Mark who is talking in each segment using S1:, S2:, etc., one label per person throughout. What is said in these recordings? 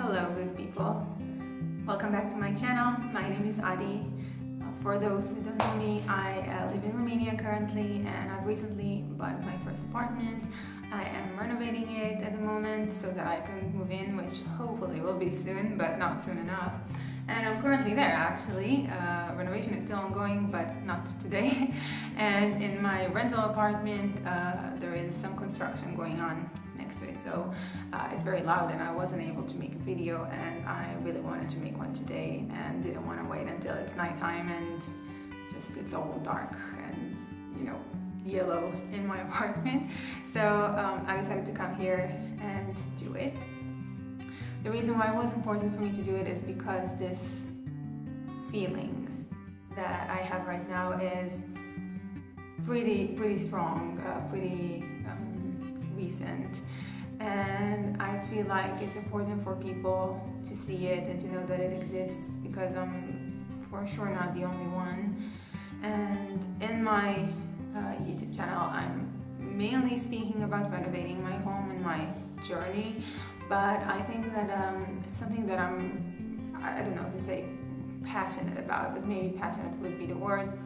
S1: Hello good people, welcome back to my channel. My name is Adi. For those who don't know me, I live in Romania currently and I've recently bought my first apartment. I am renovating it at the moment so that I can move in, which hopefully will be soon, but not soon enough. And I'm currently there actually. Renovation is still ongoing, but not today. And in my rental apartment, there is some construction going on next to it. So it's very loud and I wasn't able to make a video, and I really wanted to make one today and didn't want to wait until it's nighttime and just it's all dark and, you know, yellow in my apartment. So I decided to come here and do it. The reason why it was important for me to do it is because this feeling that I have right now is pretty strong, pretty recent, and I feel like it's important for people to see it and to know that it exists, because I'm for sure not the only one. And in my YouTube channel, I'm mainly speaking about renovating my home and my journey. But I think that it's something that I don't know to say passionate about, but maybe passionate would be the word,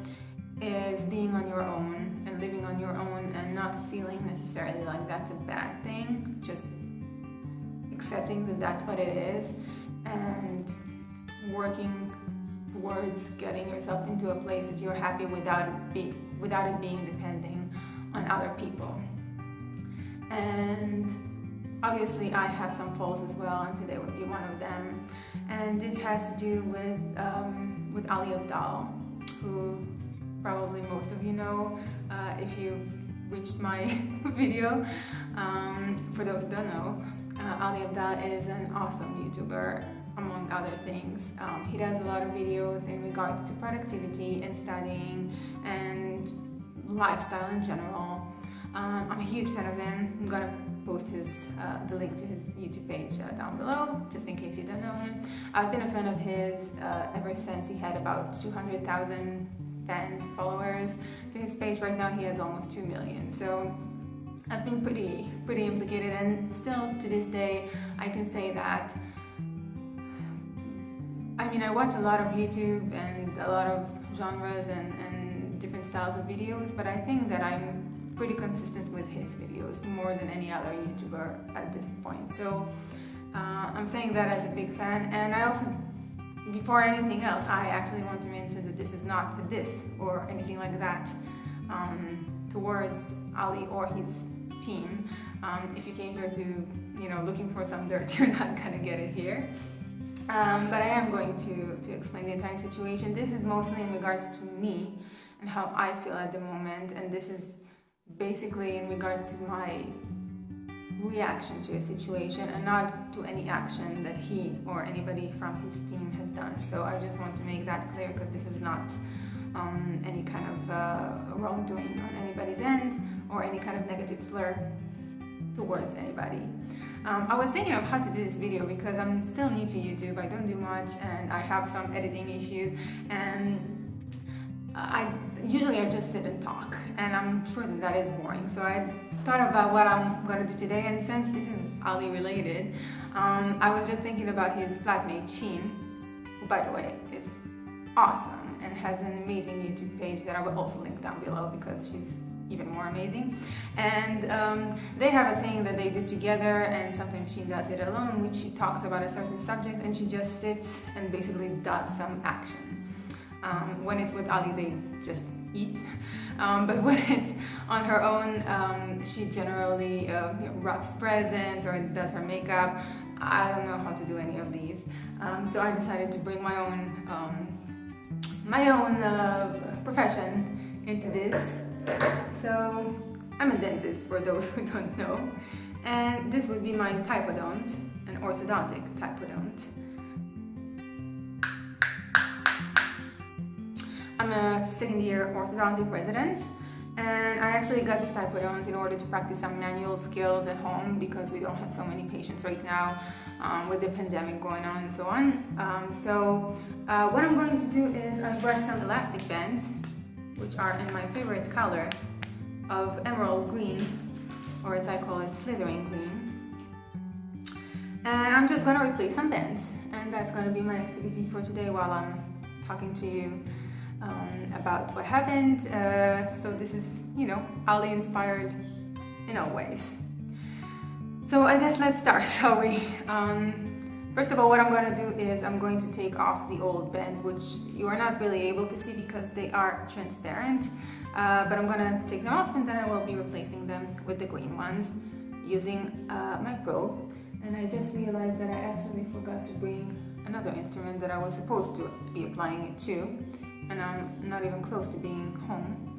S1: is being on your own and living on your own and not feeling necessarily like that's a bad thing, just accepting that that's what it is and working towards getting yourself into a place that you're happy without it being depending on other people. And obviously I have some faults as well, and today would be one of them. And this has to do with Ali Abdaal, who probably most of you know if you've reached my video. For those who don't know, Ali Abdaal is an awesome YouTuber, among other things. He does a lot of videos in regards to productivity and studying and lifestyle in general. I'm a huge fan of him. I'm gonna post the link to his YouTube page down below, just in case you don't know him. I've been a fan of his ever since he had about 200,000 fans, followers to his page. Right now he has almost 2 million. So I've been pretty implicated, and still to this day I can say that, I mean, I watch a lot of YouTube and a lot of genres and different styles of videos, but I think that I'm pretty consistent with his videos more than any other YouTuber at this point. So I'm saying that as a big fan. And I also, before anything else, I actually want to mention that this is not a diss or anything like that towards Ali or his team. If you came here to, you know, looking for some dirt, you're not gonna get it here. But I am going to explain the entire situation. This is mostly in regards to me and how I feel at the moment, and this is basically in regards to my reaction to a situation and not to any action that he or anybody from his team has done. So I just want to make that clear, because this is not any kind of wrongdoing on anybody's end or any kind of negative slur towards anybody. I was thinking of how to do this video because I'm still new to YouTube. I don't do much and I have some editing issues, and usually I just sit and talk, and I'm sure that is boring. So I thought about what I'm going to do today, and since this is Ali related, I was just thinking about his flatmate Sheen, who by the way is awesome and has an amazing YouTube page that I will also link down below because she's even more amazing. And they have a thing that they do together, and sometimes she does it alone, which she talks about a certain subject and she just sits and basically does some action. When it's with Ali, they just eat. But when it's on her own, she generally wraps presents or does her makeup. I don't know how to do any of these. So I decided to bring my own profession into this. So I'm a dentist, for those who don't know. And this would be my typodont, an orthodontic typodont. I'm a second-year orthodontic resident, and I actually got this typodont in order to practice some manual skills at home, because we don't have so many patients right now with the pandemic going on and so on. What I'm going to do is I brought some elastic bands, which are in my favorite color of emerald green, or as I call it, slithering green. And I'm just gonna replace some bands, and that's gonna be my activity for today while I'm talking to you about what happened. So this is, you know, Ali inspired in all ways. So I guess let's start, shall we? First of all, what I'm going to do is I'm going to take off the old bands, which you are not really able to see because they are transparent. But I'm going to take them off, and then I will be replacing them with the green ones using my probe. And I just realized that I actually forgot to bring another instrument that I was supposed to be applying it to, and I'm not even close to being home.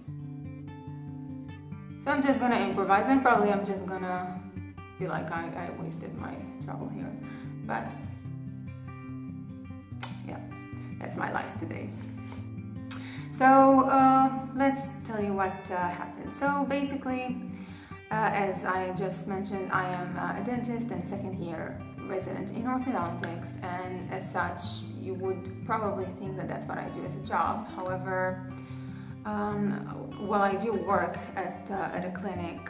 S1: So I'm just going to improvise, and probably I'm just going to feel like I wasted my trouble here. But yeah, that's my life today. So let's tell you what happened. So basically, as I just mentioned, I am a dentist and a second-year resident in orthodontics, and as such, you would probably think that that's what I do as a job. However, while I do work at a clinic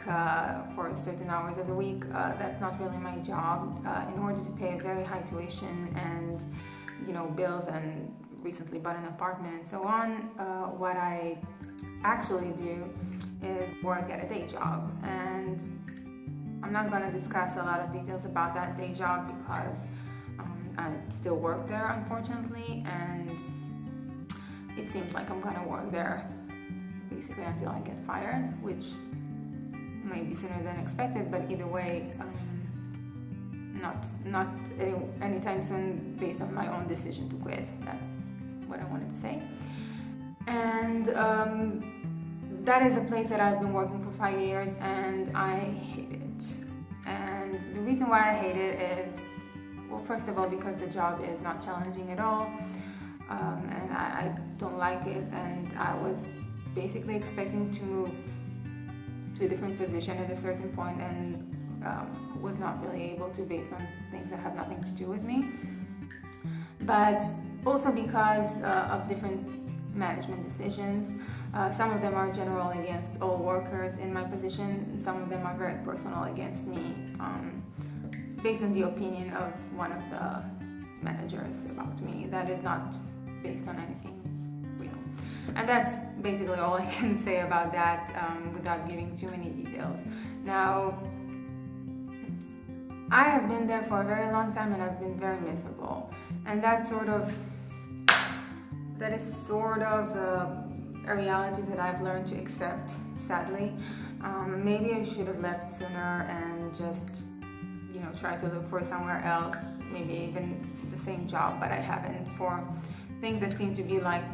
S1: for certain hours of the week, that's not really my job. In order to pay a very high tuition and, you know, bills, and recently bought an apartment and so on, what I actually do is work at a day job. And I'm not going to discuss a lot of details about that day job because I still work there, unfortunately, and it seems like I'm going to work there basically until I get fired, which may be sooner than expected, but either way, not anytime soon, based on my own decision to quit. That's what I wanted to say. And that is a place that I've been working for 5 years, and I hate it. And the reason why I hate it is, well, first of all, because the job is not challenging at all, and I don't like it, and I was basically expecting to move to a different position at a certain point, and was not really able to, based on things that have nothing to do with me. But also because of different management decisions. Some of them are general against all workers in my position, and some of them are very personal against me, based on the opinion of one of the managers about me. That is not based on anything real. And that's basically all I can say about that, without giving too many details. Now, I have been there for a very long time, and I've been very miserable. And that is sort of a reality that I've learned to accept, sadly. Maybe I should have left sooner and just, you know, try to look for somewhere else, maybe even the same job, but I haven't, for things that seem to be like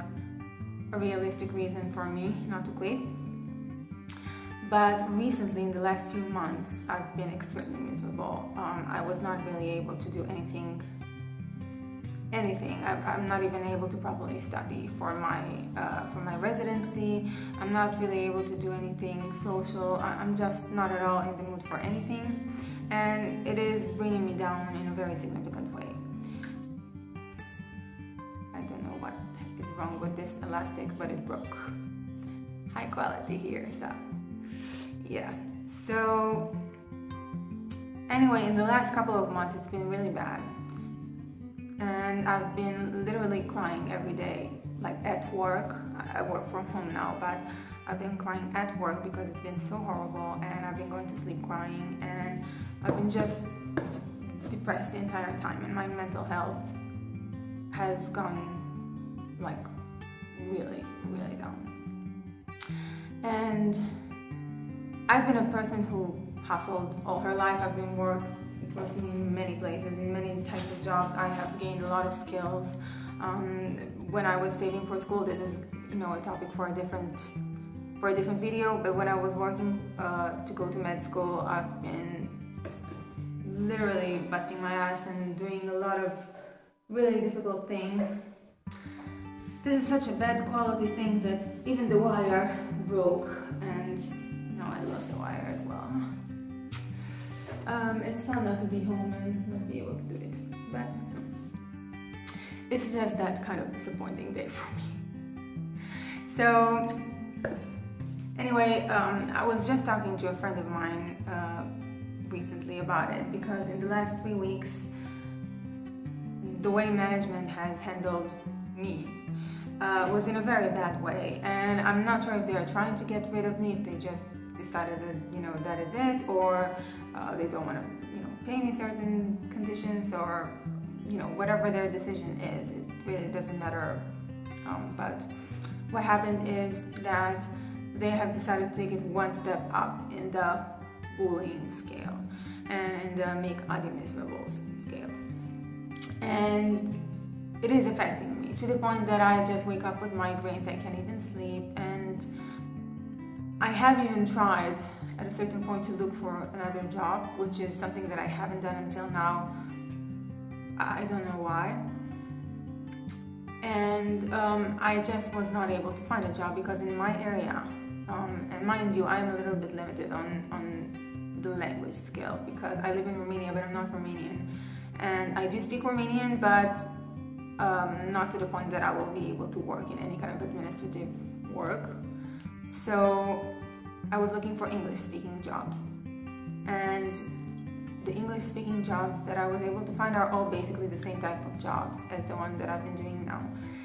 S1: a realistic reason for me not to quit. But recently, in the last few months, I've been extremely miserable. I was not really able to do anything. I'm not even able to properly study for my residency. I'm not really able to do anything social. I'm just not at all in the mood for anything, and it is bringing me down in a very significant way. I don't know what is wrong with this elastic, but it broke. High quality here, so yeah. So anyway, in the last couple of months, it's been really bad. And I've been literally crying every day, like at work. I work from home now, but I've been crying at work because it's been so horrible, and I've been going to sleep crying, and I've been just depressed the entire time, and my mental health has gone like really, really down. And I've been a person who hustled all her life. I've been working in many places, in many types of jobs. I have gained a lot of skills. When I was saving for school, this is, you know, a topic for a different video, but when I was working to go to med school, I've been literally busting my ass and doing a lot of really difficult things. This is such a bad quality thing that even the wire broke, and now I lost the wire as well. It's fun not to be home and not be able to do it, but it's just that kind of disappointing day for me. So anyway, I was just talking to a friend of mine recently about it, because in the last 3 weeks the way management has handled me was in a very bad way, and I'm not sure if they're trying to get rid of me, if they just decided that, you know, that is it, or they don't want to, you know, pay me certain conditions, or, you know, whatever their decision is, it really doesn't matter. But what happened is that they have decided to take it one step up in the bullying scale and in the make other miserable scale, and it is affecting me to the point that I just wake up with migraines, I can't even sleep, and I have even tried at a certain point to look for another job, which is something that I haven't done until now. I don't know why. And I just was not able to find a job because in my area, and mind you, I'm a little bit limited on the language skill because I live in Romania, but I'm not Romanian. And I do speak Romanian, but not to the point that I will be able to work in any kind of administrative work. So I was looking for English-speaking jobs, and the English-speaking jobs that I was able to find are all basically the same type of jobs as the one that I've been doing now.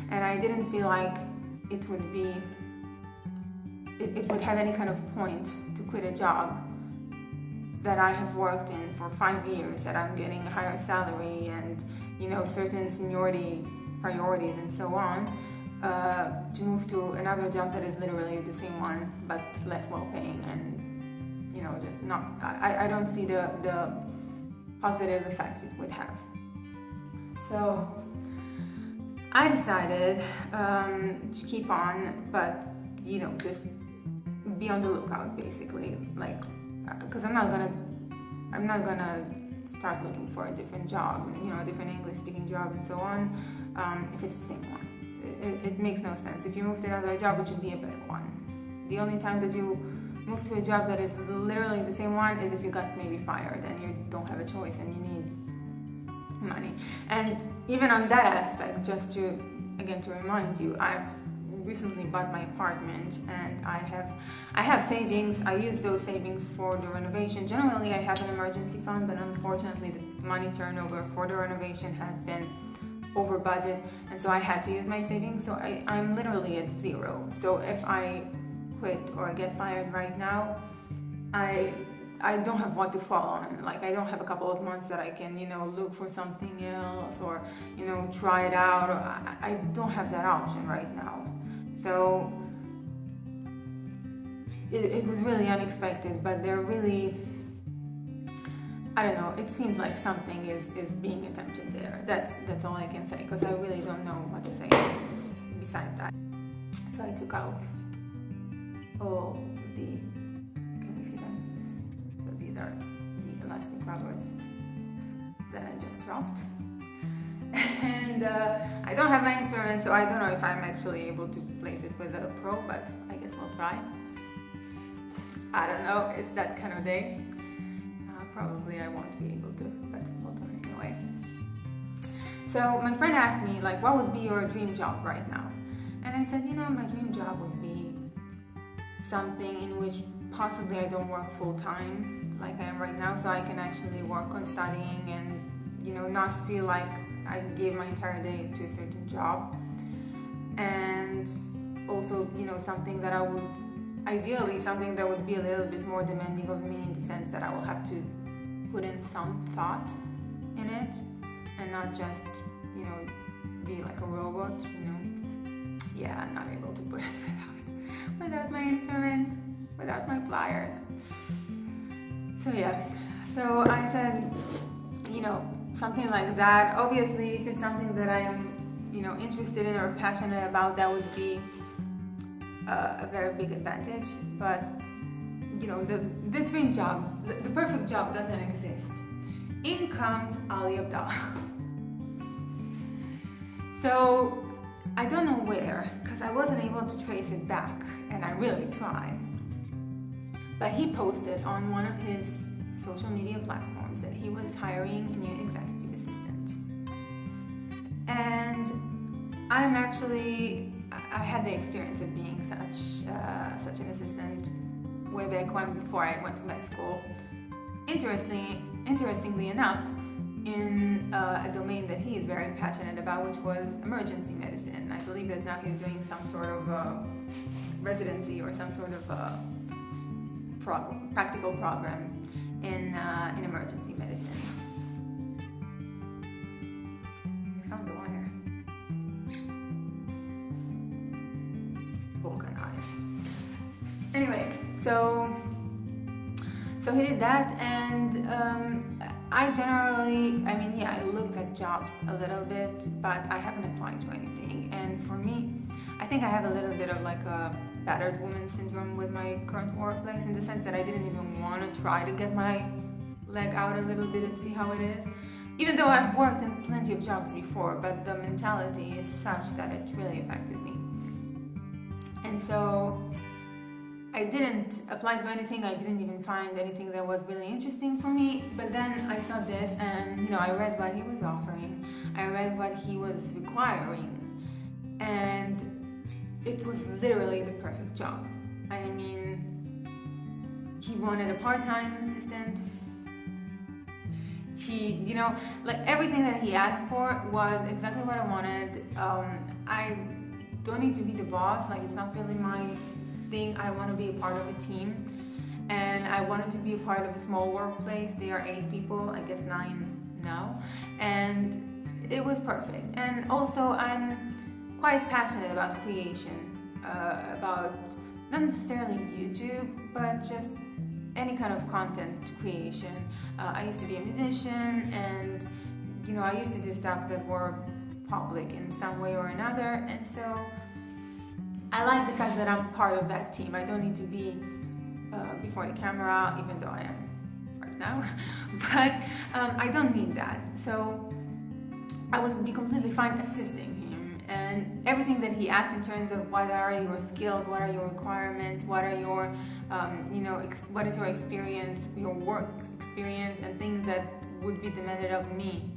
S1: And I didn't feel like it would have any kind of point to quit a job that I have worked in for 5 years, that I'm getting a higher salary and, you know, certain seniority priorities and so on, to move to another job that is literally the same one but less well paying, and, you know, just not, I don't see the positive effect it would have. So I decided to keep on, but, you know, just be on the lookout basically, like, because I'm not gonna start looking for a different job, you know, a different English-speaking job and so on, if it's the same one. It makes no sense. If you move to another job, it should be a better one. The only time that you move to a job that is literally the same one is if you got maybe fired and you don't have a choice and you need money. And even on that aspect, just to, again, to remind you, I've recently bought my apartment and I have savings. I use those savings for the renovation. Generally, I have an emergency fund, but unfortunately the money turnover for the renovation has been over budget, and so I had to use my savings. So I'm literally at zero. So if I quit or get fired right now, I don't have what to fall on. Like, I don't have a couple of months that I can, you know, look for something else or, you know, try it out. Or I don't have that option right now. So it was really unexpected, but they're really, I don't know, it seems like something is being attempted there. That's all I can say, because I really don't know what to say besides that. So I took out all the, can you see them? So these are the elastic rubbers that I just dropped. And I don't have my instrument, so I don't know if I'm actually able to place it with a pro, but I guess we'll try. I don't know, it's that kind of day. Probably I won't be able to, but we'll do it anyway. So my friend asked me, like, what would be your dream job right now? And I said, you know, my dream job would be something in which possibly I don't work full-time like I am right now, so I can actually work on studying and, you know, not feel like I gave my entire day to a certain job. And also, you know, something that I would, ideally something that would be a little bit more demanding of me, in the sense that I will have to put in some thought in it and not just, you know, be like a robot, you know. Yeah, I'm not able to put it without my instrument, without my pliers. So yeah, so I said, you know, something like that. Obviously, if it's something that I am, you know, interested in or passionate about, that would be a very big advantage. But, you know, the dream job, the perfect job doesn't exist. In comes Ali Abdaal. So I don't know where, because I wasn't able to trace it back, and I really tried. But he posted on one of his social media platforms that he was hiring a new executive assistant. And I'm actually, I had the experience of being such an assistant way back when, before I went to med school. Interestingly enough, in a domain that he is very passionate about, which was emergency medicine. I believe that now he's doing some sort of residency or some sort of practical program in emergency medicine. I found the wire. Vulcanized. Anyway, so he did that, and I generally, I looked at jobs a little bit, but I haven't applied to anything. And for me, I think I have a little bit of like a battered woman syndrome with my current workplace, in the sense that I didn't even want to try to get my leg out a little bit and see how it is. Even though I've worked in plenty of jobs before, but the mentality is such that it really affected me. And so I didn't apply to anything. I didn't even find anything that was really interesting for me. But then I saw this, and I read what he was offering. I read what he was requiring, and it was literally the perfect job. I mean, he wanted a part-time assistant. He, like everything that he asked for was exactly what I wanted. I don't need to be the boss. Like, it's not really my thing. I want to be a part of a team, and I wanted to be a part of a small workplace. There are 8 people, I guess 9 now, and it was perfect. And also, I'm quite passionate about creation, about not necessarily YouTube, but just any kind of content creation. I used to be a musician, and I used to do stuff that were public in some way or another, and so I like the fact that I'm part of that team. I don't need to be before the camera, even though I am right now, but I don't need that. So I would be completely fine assisting him, and everything that he asked in terms of what are your skills, what are your requirements, what are your, what is your experience, your work experience, and things that would be demanded of me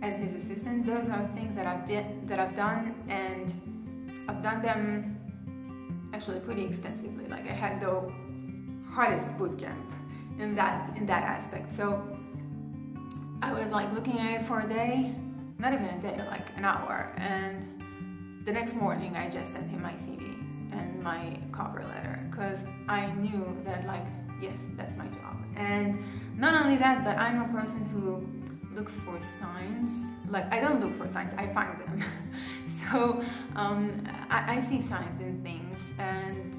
S1: as his assistant. Those are things that I've done, and I've done them actually pretty extensively. Like, I had the hardest boot camp in that aspect. So I was like looking at it for a day, not even a day, like an hour, and the next morning I just sent him my CV and my cover letter, because I knew that, like, yes, that's my job. And not only that, but I'm a person who looks for signs. Like, I don't look for signs, I find them. So I see signs in things, and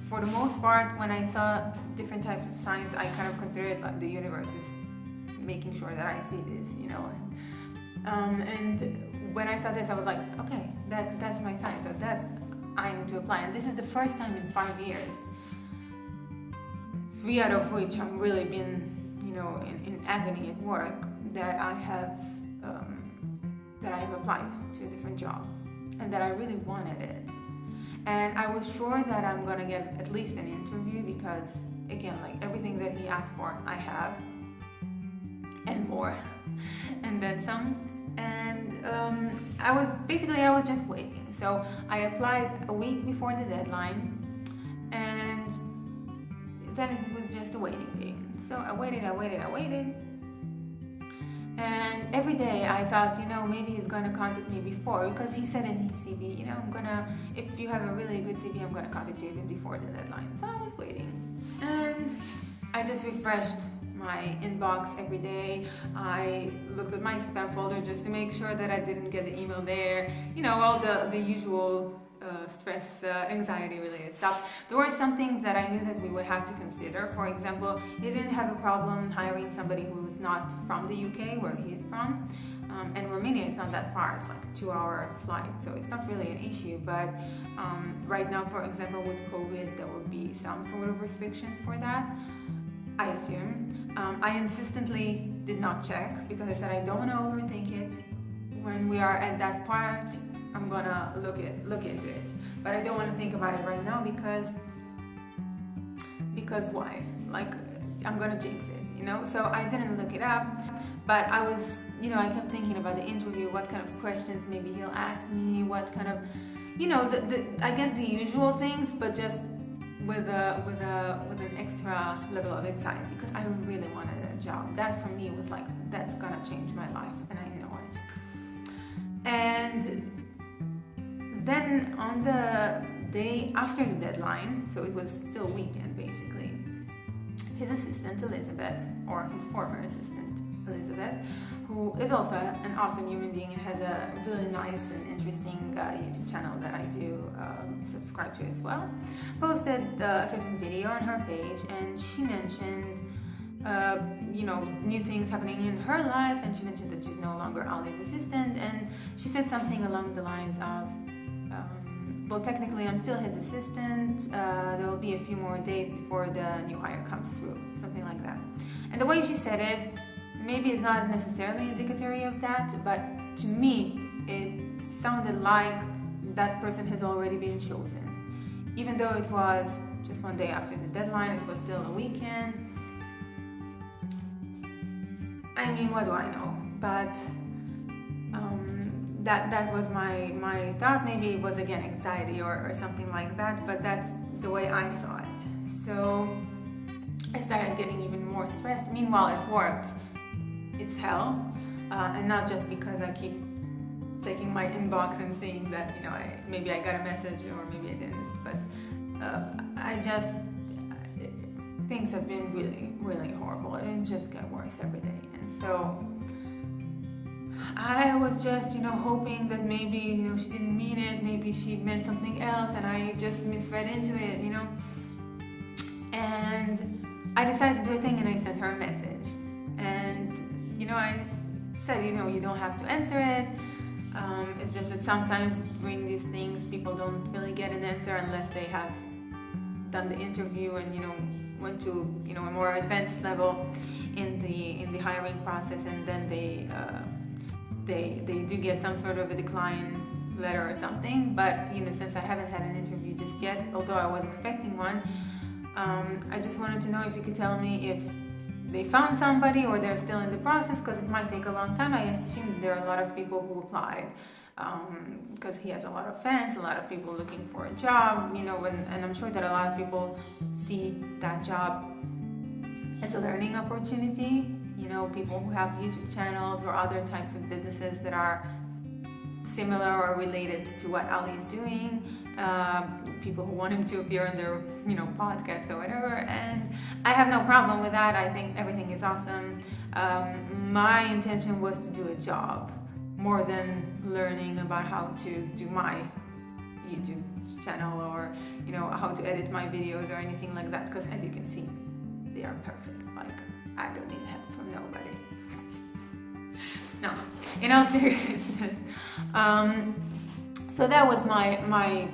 S1: for the most part, when I saw different types of signs, I kind of consider it like the universe is making sure that I see this, and when I saw this, I was like, okay, that's my sign, so I need to apply. And this is the first time in 5 years, 3 out of which I've really been, in agony at work, that I have applied to a different job, and that I really wanted it. And I was sure that I'm gonna get at least an interview, because again, like, everything that he asked for, I have, and more, and then some. And I was just waiting. So I applied a week before the deadline, and then it was just a waiting game. So I waited, and every day I thought, maybe he's gonna contact me before, because he said in his CV, if you have a really good CV, I'm gonna contact you even before the deadline. So I was waiting, and I just refreshed my inbox every day. I looked at my spam folder just to make sure that I didn't get the email there, all the usual stress, anxiety related stuff. There were some things that I knew that we would have to consider. For example, he didn't have a problem hiring somebody who's not from the UK, where he is from, and Romania is not that far. It's like a 2-hour flight, so it's not really an issue. But right now, for example, with COVID, there will be some sort of restrictions for that, I assume. I insistently did not check, because I said I don't want to overthink it. When we are at that part, I'm gonna look into it, but I don't want to think about it right now, because why? Like, I'm gonna jinx it, So I didn't look it up, but I was, I kept thinking about the interview, what kind of questions maybe he'll ask me, what kind of, I guess the usual things, but just with an extra level of anxiety, because I really wanted it. a job. That for me was like, that's gonna change my life, and I know it. And then on the day after the deadline, so it was still weekend basically, his assistant Elizabeth, or his former assistant Elizabeth, who is also an awesome human being and has a really nice and interesting YouTube channel that I do subscribe to as well, posted a certain video on her page, and she mentioned new things happening in her life, and she mentioned that she's no longer Ali's assistant, and she said something along the lines of, well, technically I'm still his assistant, there will be a few more days before the new hire comes through, something like that. And the way she said it, maybe it's not necessarily indicatory of that, but to me it sounded like that person has already been chosen. Even though it was just one day after the deadline, it was still a weekend. I mean, what do I know? But that was my thought. Maybe it was, again, anxiety or something like that, but that's the way I saw it. So I started getting even more stressed. Meanwhile, at work, it's hell, and not just because I keep checking my inbox and seeing that, maybe I got a message or maybe I didn't, but things have been really, really horrible, and it just got worse every day. And so I was just, hoping that maybe, she didn't mean it, maybe she meant something else and I just misread into it, And I decided to do a thing, and I sent her a message. And, I said, you don't have to answer it. It's just that sometimes during these things, people don't really get an answer unless they have done the interview and, went to, a more advanced level in the hiring process, and then they do get some sort of a decline letter or something. But, since I haven't had an interview just yet, although I was expecting one, I just wanted to know if you could tell me if they found somebody or they're still in the process, because it might take a long time. I assume there are a lot of people who applied, because he has a lot of fans, a lot of people looking for a job, and I'm sure that a lot of people see that job as a learning opportunity. People who have YouTube channels or other types of businesses that are similar or related to what Ali is doing, people who want him to appear on their, podcasts or whatever, and I have no problem with that. I think everything is awesome. My intention was to do a job more than learning about how to do my YouTube channel or, how to edit my videos or anything like that, because as you can see, they are perfect. Like, I don't need help from nobody. No, in all seriousness. So that was my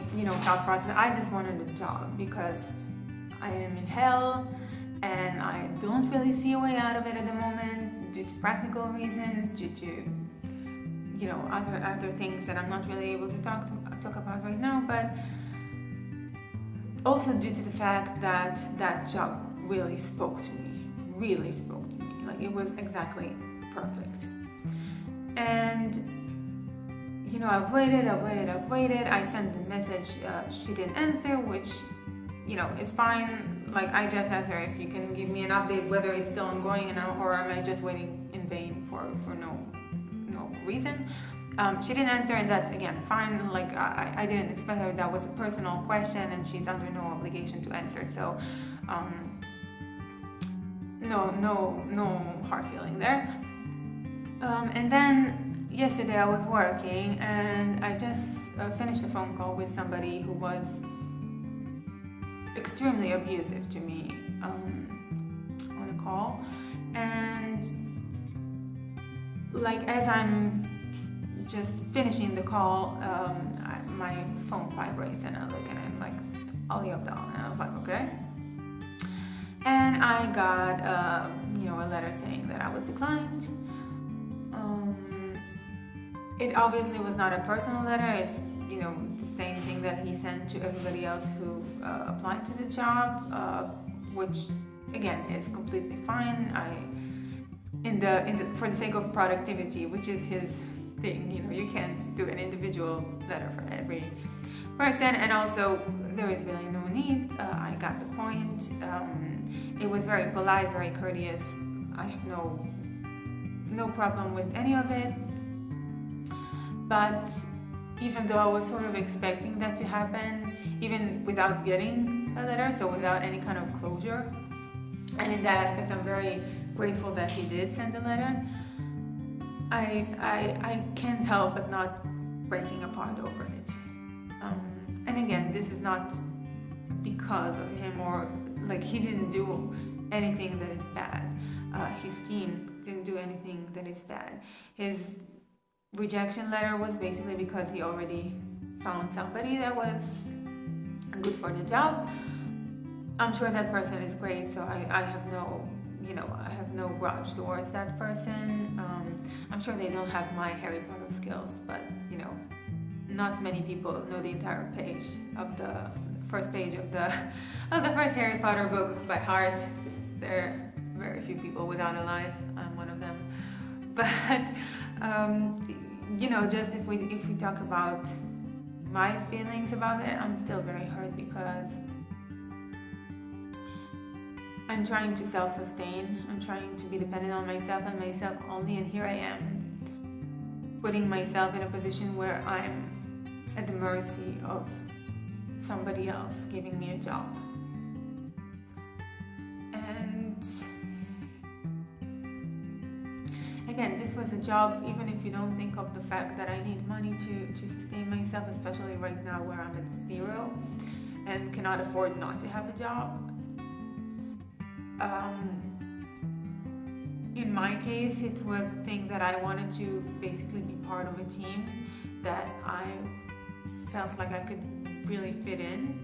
S1: thought process. I just wanted a job because I am in hell and I don't really see a way out of it at the moment, due to practical reasons, due to other things that I'm not really able to talk about right now, but also due to the fact that that job really spoke to me. Like, it was exactly perfect. And I've waited. I sent the message, she didn't answer, which, is fine. Like, I just asked her if you can give me an update whether it's still ongoing or am I just waiting in vain for no reason. She didn't answer, and that's, again, fine. Like, I didn't expect her. That was a personal question and she's under no obligation to answer. So, no hard feeling there. And then yesterday I was working and I just finished a phone call with somebody who was extremely abusive to me on a call, and like, as I'm just finishing the call, my phone vibrates and I look and I'm like, Ali Abdaal, and I was like, okay. And I got a letter saying that I was declined. It obviously was not a personal letter. It's the same thing that he sent to everybody else who applied to the job, which again is completely fine. For the sake of productivity, which is his thing, you can't do an individual letter for every person, and also there is really no need. I got the point. It was very polite, very courteous I have no problem with any of it. But even though I was sort of expecting that to happen, even without getting a letter, so without any kind of closure, and in that aspect I'm very grateful that he did send a letter, I can't help but not breaking apart over it. And again, this is not because of him, or like he didn't do anything that is bad. His team didn't do anything that is bad. His rejection letter was basically because he already found somebody that was good for the job. I'm sure that person is great, so I have no, I have no grudge towards that person. I'm sure they don't have my Harry Potter skills, but not many people know the entire page of the first page of the first Harry Potter book by heart. There are very few people without a life. I'm one of them. But just if we talk about my feelings about it, I'm still very hurt because I'm trying to self-sustain. I'm trying to be dependent on myself and myself only, and here I am putting myself in a position where I'm at the mercy of somebody else giving me a job. And again, this was a job, even if you don't think of the fact that I need money to sustain myself, especially right now where I'm at zero and cannot afford not to have a job. In my case, it was a thing that I wanted to basically be part of a team that I felt like I could really fit in.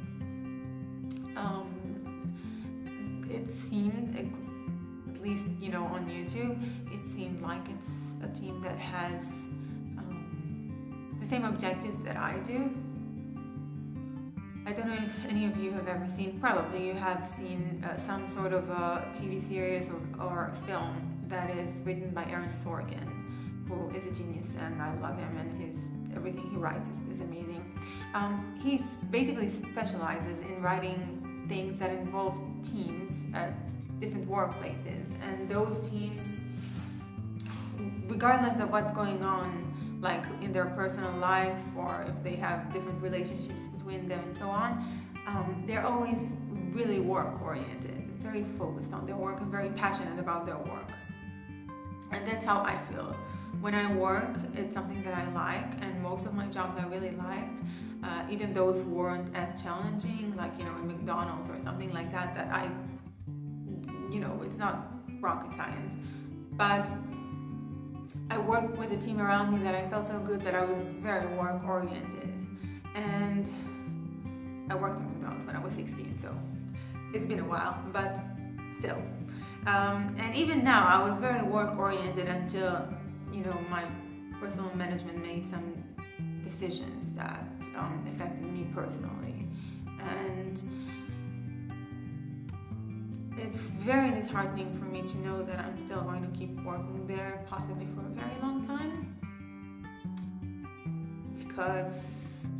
S1: It seemed, at least on YouTube, it seemed like it's a team that has the same objectives that I do. I don't know if any of you have ever seen, probably you have seen some sort of a TV series or film that is written by Aaron Sorkin, who is a genius, and I love him, and everything he writes is amazing. He basically specializes in writing things that involve teams at different workplaces, and those teams, regardless of what's going on, like in their personal life, or if they have different relationships between them and so on, they're always really work-oriented, very focused on their work and very passionate about their work. And that's how I feel. When I work, it's something that I like, and most of my jobs I really liked, even those who weren't as challenging, like in McDonald's or something like that, that I, it's not rocket science, but I worked with a team around me that I felt so good that I was very work-oriented. And I worked at McDonald's when I was 16, so it's been a while, but still. And even now, I was very work-oriented until, my personal management made some decisions that affected me personally. And it's very disheartening for me to know that I'm still going to keep working there, possibly for a very long time. Because,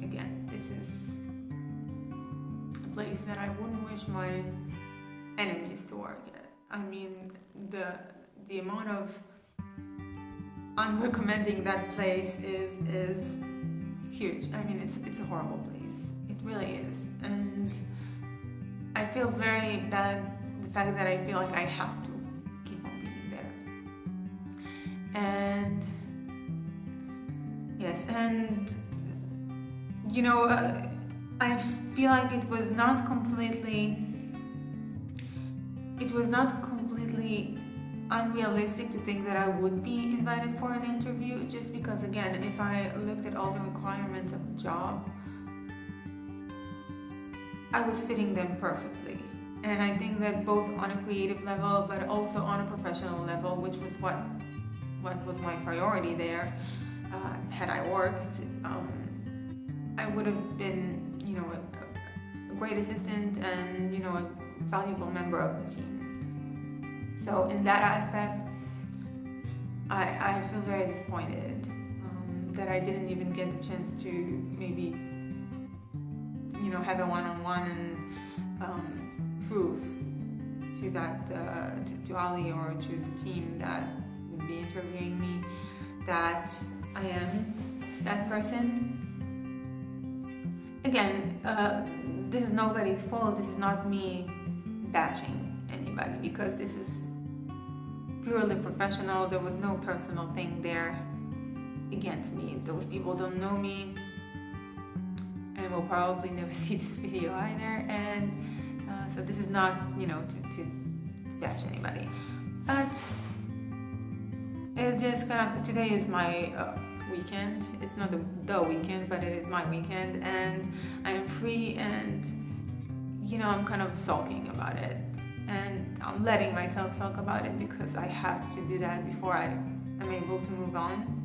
S1: again, this is a place that I wouldn't wish my enemies to work at. I mean, the amount of I'm recommending that place is huge. I mean, it's a horrible place. It really is. And I feel very bad, the fact that I feel like I have to keep on being there. And yes, and I feel like it was not completely unrealistic to think that I would be invited for an interview, just because, again, if I looked at all the requirements of the job, I was fitting them perfectly. And I think that both on a creative level, but also on a professional level, which was what was my priority there, had I worked, I would have been, a great assistant and, a valuable member of the team. So in that aspect, I feel very disappointed that I didn't even get the chance to maybe, have a one-on-one and prove to Ali or to the team that would be interviewing me that I am that person. Again, this is nobody's fault. This is not me bashing anybody, because this is purely professional. There was no personal thing there against me. Those people don't know me and will probably never see this video either, and so this is not, you know, to bash anybody, but it's just kind of, today is my weekend. It's not the weekend, but it is my weekend, and I am free, and you know, I'm kind of sulking about it, and I'm letting myself sulk about it because I have to do that before I am able to move on.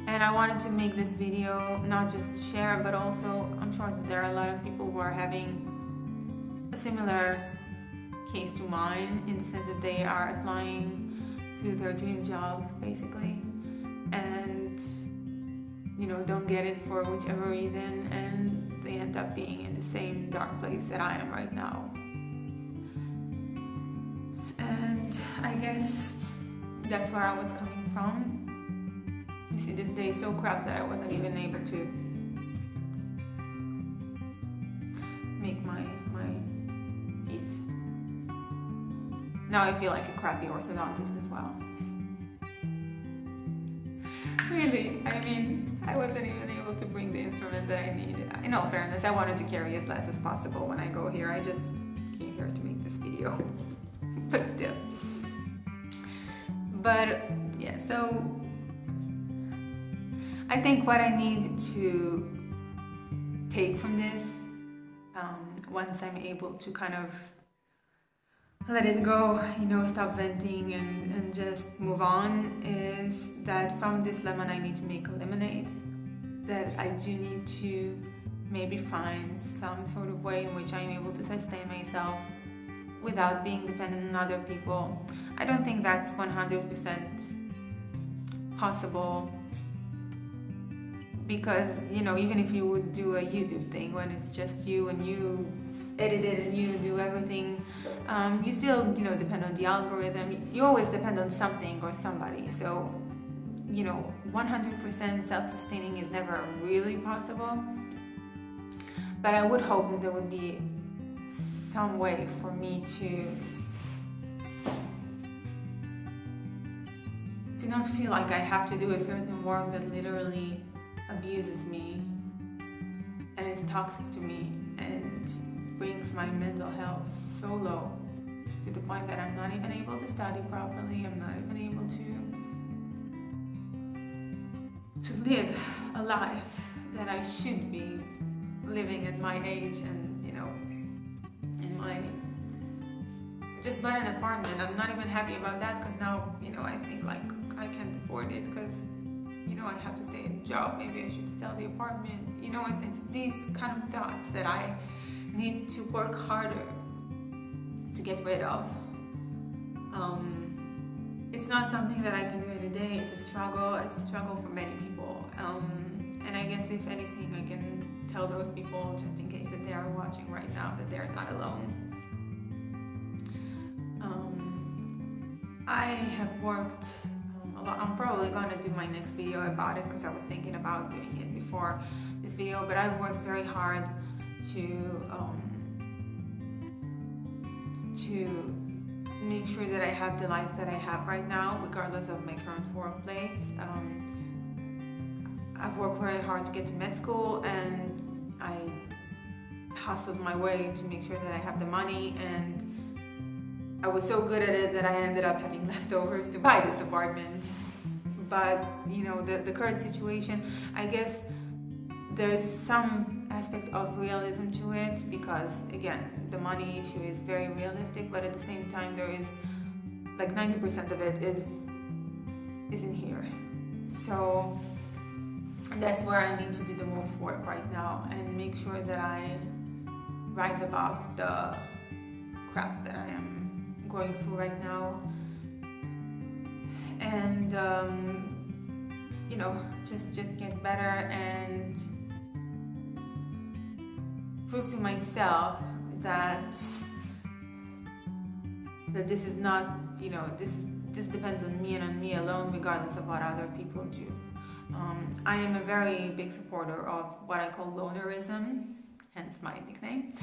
S1: And I wanted to make this video not just to share, but also I'm sure that there are a lot of people who are having a similar case to mine, in the sense that they are applying to their dream job basically, and you know, don't get it for whichever reason, and they end up being in the same dark place that I am right now. And I guess that's where I was coming from. You see, this day is so crap that I wasn't even able to make my teeth. Now I feel like a crappy orthodontist as well. Really, I mean, I wasn't even able to bring the instrument that I needed. In all fairness, I wanted to carry as less as possible when I go here. I just came here to make this video, but still. But yeah, so I think what I need to take from this, once I'm able to kind of let it go, you know, stop venting and just move on, is that from this lemon I need to make a lemonade. That I do need to maybe find some sort of way in which I'm able to sustain myself without being dependent on other people. I don't think that's 100% possible, because, you know, even if you would do a YouTube thing when it's just you and you edit it and you do everything, you still, you know, depend on the algorithm. You always depend on something or somebody. So, you know, 100% self-sustaining is never really possible. But I would hope that there would be some way for me to not feel like I have to do a certain work that literally abuses me and is toxic to me and brings my mental health so low, to the point that I'm not even able to study properly. I'm not even able to live a life that I should be living at my age. And, you know, in my, just bought an apartment. I'm not even happy about that, because now, you know, I think like I can't afford it, because, you know, I have to stay in a job. Maybe I should sell the apartment. You know, it's these kind of thoughts that I need to work harder to get rid of. It's not something that I can do in a day. It's a struggle. It's a struggle for many people. And I guess if anything, I can tell those people, just in case that they are watching right now, that they're not alone. I have worked a lot. I'm probably gonna do my next video about it, because I was thinking about doing it before this video, but I've worked very hard to make sure that I have the life that I have right now, regardless of my current workplace. I've worked very hard to get to med school, and I hustled my way to make sure that I have the money, and I was so good at it that I ended up having leftovers to buy this apartment. But, you know, the current situation, I guess there's some aspect of realism to it, because, again, the money issue is very realistic, but at the same time there is like 90% of it isn't here. So that's where I need to do the most work right now, and make sure that I rise above the crap that I am going through right now, and you know, just get better and prove to myself that that this is not, you know, this depends on me and on me alone, regardless of what other people do. I am a very big supporter of what I call lonerism, hence my nickname.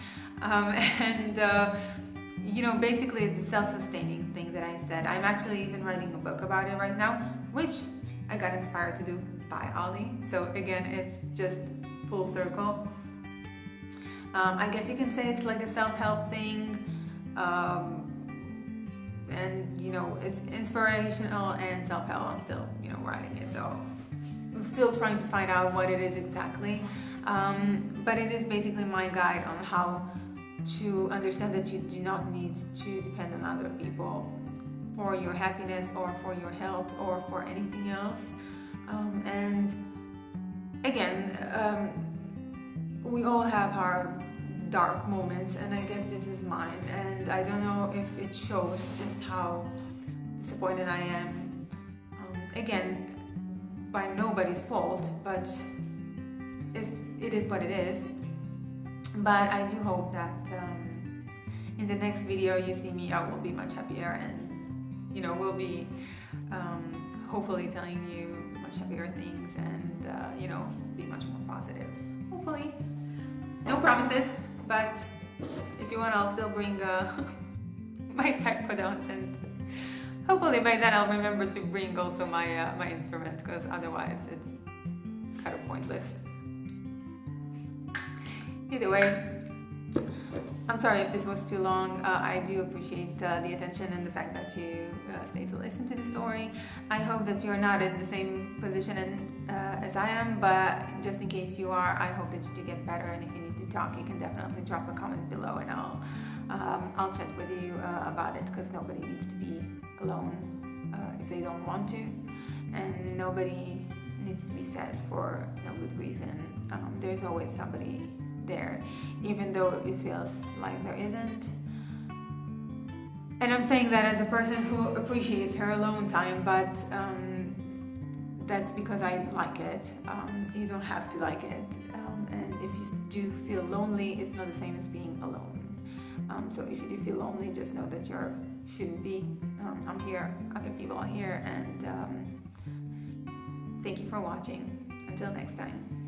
S1: You know, basically it's a self-sustaining thing that I said. I'm actually even writing a book about it right now, which I got inspired to do by Ali. So again, it's just full circle. I guess you can say it's like a self-help thing. And you know, it's inspirational and self-help. I'm still, you know, writing it, so I'm still trying to find out what it is exactly. But it is basically my guide on how to understand that you do not need to depend on other people for your happiness or for your health or for anything else. And again, we all have our dark moments, and I guess this is mine, and I don't know if it shows just how disappointed I am. Again, by nobody's fault, but it is what it is. But I do hope that in the next video you see me, I will be much happier, and you know, we'll be hopefully telling you much happier things, and you know, be much more positive. Hopefully, no promises, but if you want, I'll still bring my typodont, and hopefully by then I'll remember to bring also my my instrument, because otherwise it's kind of pointless. Either way, I'm sorry if this was too long. I do appreciate the attention and the fact that you stayed to listen to the story. I hope that you're not in the same position as I am, but just in case you are, I hope that you do get better, and if you need to talk, you can definitely drop a comment below, and I'll chat with you about it, because nobody needs to be alone if they don't want to, and nobody needs to be sad for no good reason. There's always somebody there, even though it feels like there isn't. And I'm saying that as a person who appreciates her alone time, but that's because I like it. You don't have to like it, and if you do feel lonely, it's not the same as being alone. So if you do feel lonely, just know that you shouldn't be. I'm here, other people are here, and thank you for watching. Until next time.